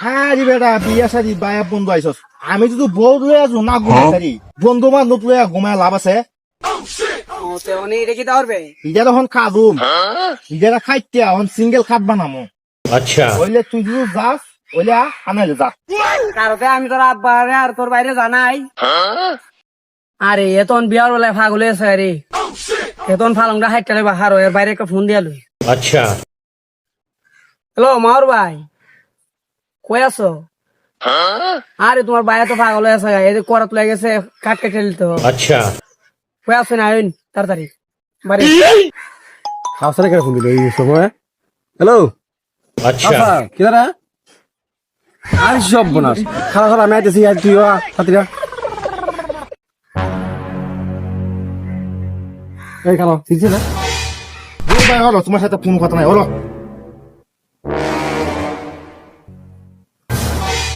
হারি বেটা বিয়া সারি বায়া বন্ধু আইসস আমি যদি বউ লয়ে আছো না ঘুমাই সারি বন্ধু বান্ধব লয়ে ঘুমায় লাভ আছে এটা কি তাহলে ইজারা হন খাদুম ইজারা খাইতে হন সিঙ্গেল খাট বানামো अच्छा ওইলে তুই যদি যাস ওইলে আনাইলে যা কারোকে আমি তোর আব্বা আর তোর বাইরে জানাই আরে এতন বিয়ার বেলায় ফাগল হয়েছে রে এতন ফালংটা হাইটালে বাহার এর বাইরে একটা ফোন দিয়ালু अच्छा হ্যালো মাওর ভাই কই আছো আরে তোমার বাইরে তো পাগল হয়ে আছে এই করাত লেগে গেছে কাট কেটে নিতে হবে अच्छा কই আছো না আইন তাড়াতাড়ি বাড়ি খাওয়া কেন ফোন দিল এই সময় হ্যালো अच्छा কি দাদা আর সব বোনাস খাওয়া খাওয়া আমি আইতেছি আর তুই হাতিরা এই খালো ঠিক আছে না ভাই হলো তোমার সাথে ফোন কথা নাই হলো